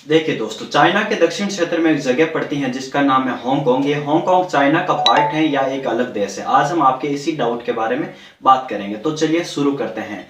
देखिए दोस्तों, चाइना के दक्षिण क्षेत्र में एक जगह पड़ती है जिसका नाम है हांगकांग। ये हांगकांग चाइना का पार्ट है या एक अलग देश है? आज हम आपके इसी डाउट के बारे में बात करेंगे। तो चलिए शुरू करते हैं।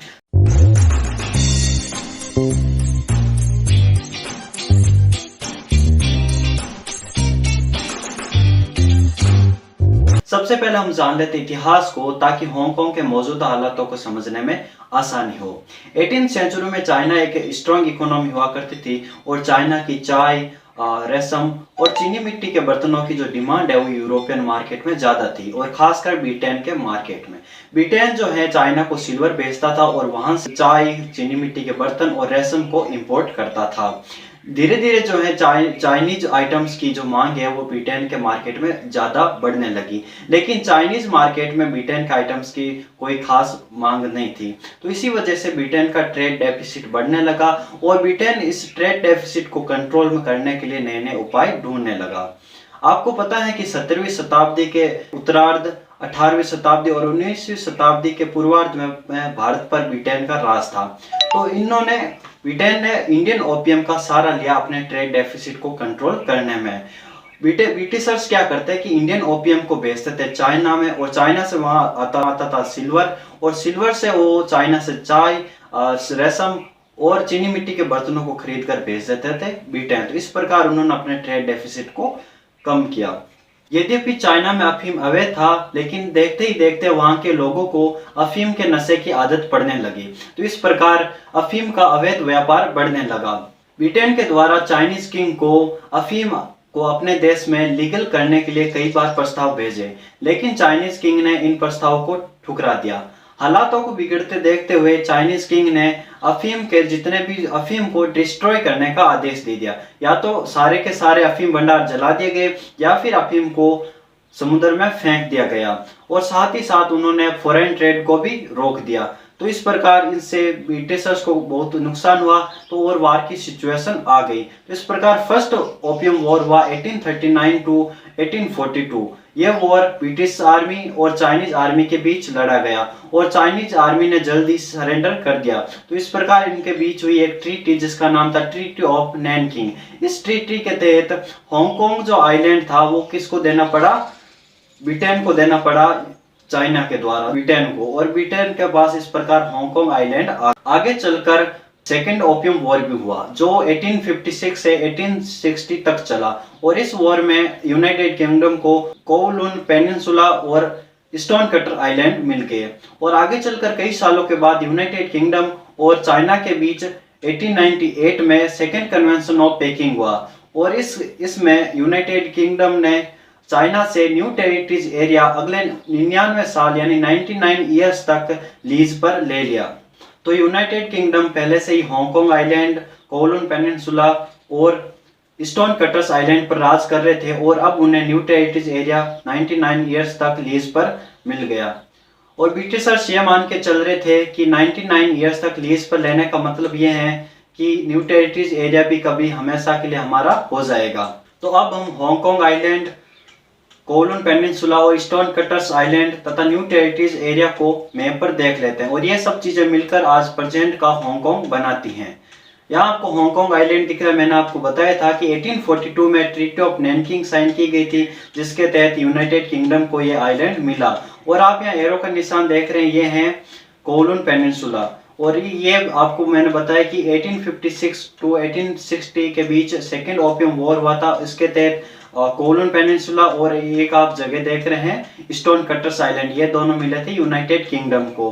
सबसे पहले हम जान लेते इतिहास को, ताकि हांगकांग के मौजूदा हालातों को समझने में आसानी हो। 18वीं सेंचुरी में चाइना एक स्ट्रॉन्ग इकोनॉमी हुआ करती थी और चाइना की चाय, रेशम और चीनी मिट्टी के बर्तनों की जो डिमांड है वो यूरोपियन मार्केट में ज्यादा थी, और खासकर ब्रिटेन के मार्केट में। ब्रिटेन जो है चाइना को सिल्वर बेचता था और वहां से चाय, चीनी मिट्टी के बर्तन और रेशम को इंपोर्ट करता था। धीरे धीरे जो है चाइनीज आइटम्स की जो मांग है वो ब्रिटेन के मार्केट में ज्यादा बढ़ने लगी, लेकिन चाइनीज मार्केट में ब्रिटेन के आइटम्स की कोई खास मांग नहीं थी। तो इसी वजह से ब्रिटेन का ट्रेड डेफिसिट बढ़ने लगा और ब्रिटेन इस ट्रेड डेफिसिट को कंट्रोल में करने के लिए नए नए उपाय ढूंढने लगा। आपको पता है कि 17वीं शताब्दी के उत्तरार्ध, 18वीं शताब्दी और 19वीं शताब्दी के पूर्वार्ध में भारत पर ब्रिटेन का राज था। तो ब्रिटेन ने इंडियन ओपियम का सहारा लिया अपने ट्रेड डेफिसिट को कंट्रोल करने में। ब्रिटिशर्स क्या करते हैं कि इंडियन ओपियम को बेचते थे चाइना में, और चाइना से वहां आता था सिल्वर, और सिल्वर से वो चाइना से चाय, रेशम और चीनी मिट्टी के बर्तनों को खरीद कर बेच देते थे ब्रिटेन। तो इस प्रकार उन्होंने अपने ट्रेड डेफिसिट को कम किया। यद्यपि चाइना में अफीम अवैध था, लेकिन देखते ही देखते वहां के लोगों को अफीम के नशे की आदत पड़ने लगी। तो इस प्रकार अफीम का अवैध व्यापार बढ़ने लगा। ब्रिटेन के द्वारा चाइनीज किंग को अफीम को अपने देश में लीगल करने के लिए कई बार प्रस्ताव भेजे, लेकिन चाइनीज किंग ने इन प्रस्तावों को ठुकरा दिया। हालातों को बिगड़ते देखते हुए चाइनीज किंग ने अफीम के जितने भी अफीम को डिस्ट्रॉय करने का आदेश दे दिया। या तो सारे के सारे अफीम भंडार जला दिए गए या फिर अफीम को समुद्र में फेंक दिया गया, और साथ ही साथ उन्होंने फॉरेन ट्रेड को भी रोक दिया। तो इस प्रकार इससे ब्रिटिशर्स को बहुत नुकसान हुआ, तो और वार की सिचुएशन आ गई। तो इस प्रकार फर्स्ट ओपियम वॉर हुआ 1839 टू 1842। यह वॉर ब्रिटिश आर्मी और चाइनीज आर्मी के बीच लड़ा गया, और चाइनीज आर्मी ने जल्दी सरेंडर कर दिया। तो इस प्रकार इनके बीच हुई एक ट्रीटी जिसका नाम था ट्रीटी ऑफ नैनकिंग। इस ट्रीटी के तहत हांगकांग जो आइलैंड था वो किसको देना पड़ा? ब्रिटेन को देना पड़ा, चाइना के द्वारा ब्रिटेन को, और ब्रिटेन के पास इस प्रकार हांगकांग आइलैंड आगे चलकर सेकेंड ओपियम वॉर भी हुआ, जो 1856 से 1860 तक चला। और इस वॉर में यूनाइटेड किंगडम को कोवलून पेनिनसुला और स्टोन कटर आइलैंड मिल गए, और आगे चलकर कई सालों के बाद यूनाइटेड किंगडम और चाइना के बीच 1898 में सेकेंड कन्वेंशन ऑफ पेकिंग हुआ, और इसमें यूनाइटेड किंगडम ने चाइना से न्यू टेरिटरीज एरिया अगले 99 साल यानी 99 ईयर्स तक लीज पर ले लिया। तो यूनाइटेड किंगडम पहले से ही हांगकांग आइलैंड, कोवलून पेनिनसुला और स्टोन कटर्स आइलैंड पर राज कर रहे थे, और अब उन्हें न्यू टेरिटरीज एरिया 99 ईयर्स तक लीज पर मिल गया। और ब्रिटिशर्स ये मान के चल रहे थे कि 99 ईयर्स तक लीज पर लेने का मतलब ये है कि न्यू टेरिटरीज एरिया भी कभी हमेशा के लिए हमारा हो जाएगा। तो अब हम हांगकांग आइलैंड, कोवलून पेनिनसुला और स्टोन कटर्स आइलैंड तथा न्यू टेरिटरीज एरिया को मैप पर देख लेते हैं, और ये सब चीजें मिलकर आज प्रेजेंट का हांगकांग बनाती हैं। यहाँ आपको हांगकांग आइलैंड दिख रहा है। मैंने आपको बताया था कि 1842 में ट्रीटी ऑफ नैनकिंग साइन की गई थी, जिसके तहत यूनाइटेड किंगडम को ये आइलैंड मिला। और आप यहाँ एरो का निशान देख रहे हैं, ये है कोवलून पेनिनसुला, और ये आपको मैंने बताया कि 1856 टू 1860 के बीच सेकेंड ओपियम वॉर हुआ था। इसके तहत कोवलून पेनिनसुला और एक आप जगह देख रहे हैं स्टोन कटर्स आइलैंड, ये दोनों मिले थे यूनाइटेड किंगडम को।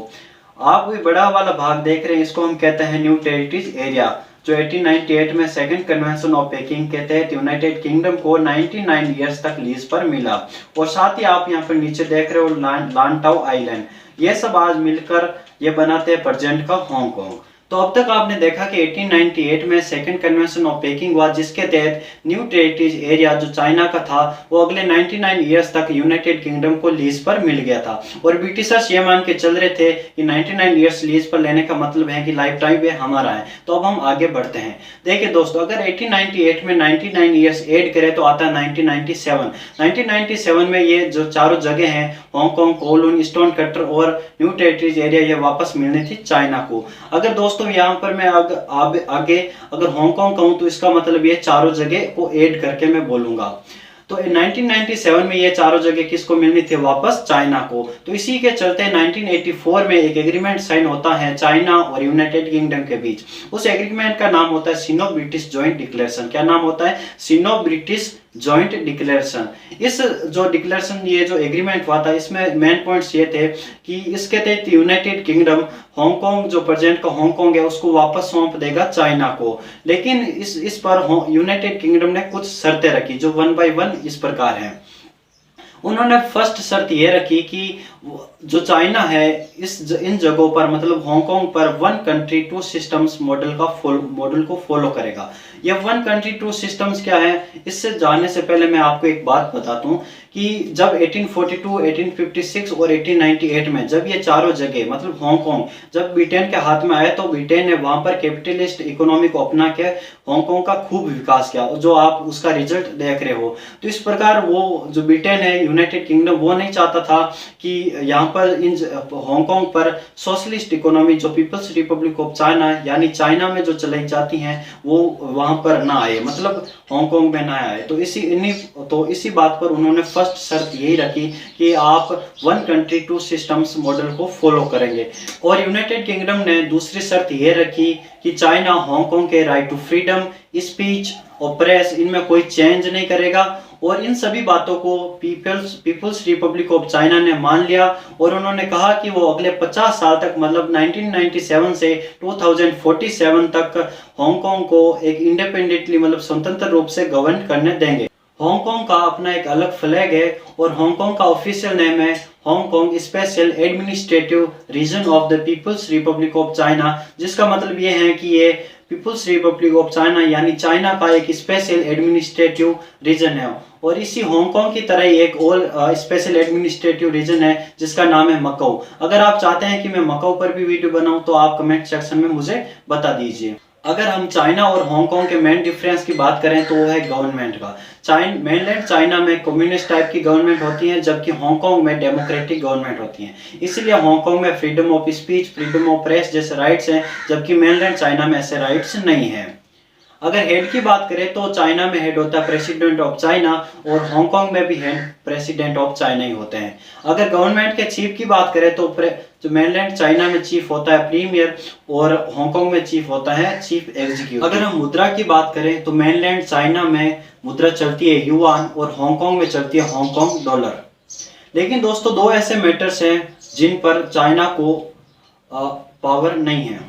आप ये बड़ा वाला भाग देख रहे हैं, इसको हम कहते हैं न्यू टेरिटरीज एरिया, जो 1898 में सेकंड कन्वेंशन ऑफ पेकिंग के तहत यूनाइटेड किंगडम को 99 ईयर्स तक लीज पर मिला। और साथ ही आप यहाँ पर नीचे देख रहे हो लांटाओ आइलैंड, ये सब आज मिलकर ये बनाते हैं प्रेजेंट का हांगकांग। तो अब तक आपने देखा कि 1898 में सेकंड कन्वेंशन ऑफ पेकिंग हुआ, जिसके तहत न्यू टेरिटरीज एरिया जो चाइना का था वो अगले 99 ईयर्स तक यूनाइटेड किंगडम को लीज पर मिल गया था। और ब्रिटिशर्स ये मान के चल रहे थे कि 99 ईयर्स लीज पर लेने का मतलब है कि लाइफ टाइम ये हमारा है। तो अब हम आगे बढ़ते हैं। देखिए दोस्तों, अगर 1898 में 99 ईयर्स ऐड करें तो आता है 1997। 1997 में ये जो चारों जगह हैं, हांगकांग, कोवलून, स्टोन कटर और न्यू टेरिटरीज एरिया, ये वापस मिलनी थी चाइना को। अगर दोस्तों दोस्तों यहाँ पर मैं आगे अगर हांगकांग कहूँ तो इसका मतलब ये चारों जगह को ऐड करके मैं बोलूंगा। तो 1997 में ये चारों जगह किसको मिलनी थी? वापस चाइना को। तो इसी के चलते 1984 में एक एग्रीमेंट साइन होता है चाइना और यूनाइटेड किंगडम के बीच। उस एग्रीमेंट का नाम होता है सिनो ब्रिटिश जॉइंट डिक्लेरेशन। क्या नाम होता है? सिनो ब्रिटिश जॉइंट डिक्लेरेशन। इस जो डिक्लेरेशन, ये जो एग्रीमेंट हुआ था, इसमें मेन पॉइंट्स ये थे कि इसके तहत यूनाइटेड किंगडम हांगकांग, जो प्रेजेंट का हांगकांग है, उसको वापस सौंप देगा चाइना को। लेकिन इस पर यूनाइटेड किंगडम ने कुछ शर्तें रखी जो 1 बाय 1 इस प्रकार हैं। उन्होंने फर्स्ट शर्त ये रखी कि जो चाइना है इन जगहों पर, मतलब हांगकांग पर, 1 कंट्री 2 सिस्टम्स मॉडल को फॉलो करेगा। ये 1 कंट्री 2 सिस्टम्स क्या है, इससे जानने से पहले मैं आपको एक बात बताता हूँ कि जब 1842, 1856 और 1898 में जब ये चारों जगह, मतलब हांगकांग जब ब्रिटेन के हाथ में आया, तो ब्रिटेन ने वहां पर कैपिटलिस्ट इकोनॉमी को अपना के हांगकांग का खूब विकास किया, जो आप उसका रिजल्ट देख रहे हो। तो इस प्रकार वो जो ब्रिटेन है, यूनाइटेड किंगडम, वो नहीं चाहता था कि यहाँ पर इन हांगकांग पर सोशलिस्ट इकोनॉमी जो पीपल्स रिपब्लिक ऑफ चाइना यानी चाइना में जो चलाई जाती हैं वो वहां पर ना आए, मतलब हांगकांग में ना आए। तो इसी बात पर उन्होंने फर्स्ट शर्त यही रखी कि आप 1 कंट्री 2 सिस्टम्स मॉडल को फॉलो करेंगे। और यूनाइटेड किंगडम ने दूसरी शर्त ये रखी कि चाइना हांगकांग के राइट टू फ्रीडम, स्पीच और प्रेस, इनमें कोई चेंज नहीं करेगा। और इन सभी बातों को पीपल्स रिपब्लिक ऑफ चाइना ने मान लिया और उन्होंने कहा कि वो अगले 50 साल तक, मतलब 1997 से 2047 तक हांगकांग को एक इंडिपेंडेंटली, मतलब स्वतंत्र रूप से गवर्न करने देंगे। हांगकांग का अपना एक अलग फ्लैग है और हांगकांग का ऑफिशियल नेम है Hong Kong special administrative region of the people's republic of China, जिसका मतलब ये है कि ये पीपल्स रिपब्लिक ऑफ चाइना यानी चाइना का एक स्पेशल एडमिनिस्ट्रेटिव रीजन है। और इसी हांगकांग की तरह ही एक और स्पेशल एडमिनिस्ट्रेटिव रीजन है जिसका नाम है मकाऊ। अगर आप चाहते हैं कि मैं मकाऊ पर भी वीडियो बनाऊं तो आप कमेंट सेक्शन में मुझे बता दीजिए। अगर हम चाइना और हांगकांग के मेन डिफरेंस की बात करें तो वो है गवर्नमेंट का। मेनलैंड चाइना में कम्युनिस्ट टाइप की गवर्नमेंट होती है, जबकि हांगकांग में डेमोक्रेटिक गवर्नमेंट होती है। इसलिए हांगकांग में freedom of speech, freedom of press जैसे राइट्स हैं, जबकि मेनलैंड चाइना में ऐसे राइट्स नहीं हैं। अगर हेड की बात करें तो चाइना में हेड होता है प्रेसिडेंट ऑफ चाइना और हांगकांग में भी हेड प्रेसिडेंट ऑफ चाइना ही होते हैं। अगर गवर्नमेंट के चीफ की बात करें तो जो मेनलैंड चाइना में चीफ होता है प्रीमियर और हांगकांग में चीफ होता है चीफ एग्जीक्यूटिव। अगर हम मुद्रा की बात करें तो मेनलैंड चाइना में मुद्रा चलती है युआन और हांगकांग में चलती है हांगकांग डॉलर। लेकिन दोस्तों, 2 ऐसे मैटर्स हैं जिन पर चाइना को पावर नहीं है,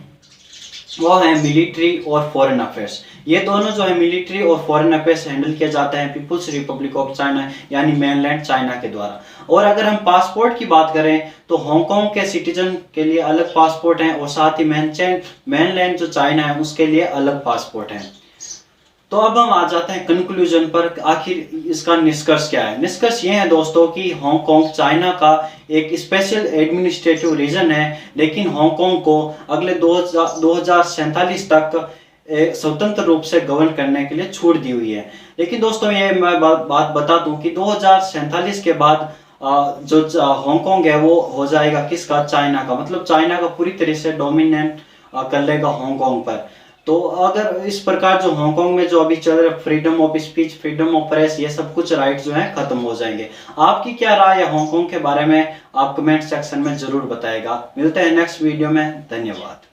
वो है मिलिट्री और फॉरेन अफेयर्स। ये दोनों जो है मिलिट्री और फॉरेन अफेयर्स हैंडल किया जाता है पीपल्स रिपब्लिक ऑफ चाइना यानी मेनलैंड चाइना के द्वारा। और अगर हम पासपोर्ट की बात करें तो हांगकांग के सिटीजन के लिए अलग पासपोर्ट हैं और साथ ही मेनलैंड जो चाइना है उसके लिए अलग पासपोर्ट हैं। तो अब हम आ जाते हैं कंक्लूजन पर, आखिर इसका निष्कर्ष क्या है। निष्कर्ष ये है दोस्तों कि हांगकांग चाइना का एक स्पेशल एडमिनिस्ट्रेटिव रीजन है, लेकिन हांगकांग को अगले 2047 तक स्वतंत्र रूप से गवर्न करने के लिए छूट दी हुई है। लेकिन दोस्तों, ये मैं बात बता दूं कि 2047 के बाद जो हांगकांग है वो हो जाएगा किसका? चाइना का। मतलब चाइना का पूरी तरह से डोमिनेंट कर लेगा हांगकांग पर। तो अगर इस प्रकार जो हांगकांग में जो अभी चल रहा freedom of speech, freedom of press, ये सब कुछ राइट जो है खत्म हो जाएंगे। आपकी क्या राय है हांगकांग के बारे में? आप कमेंट सेक्शन में जरूर बताएगा। मिलते हैं नेक्स्ट वीडियो में। धन्यवाद।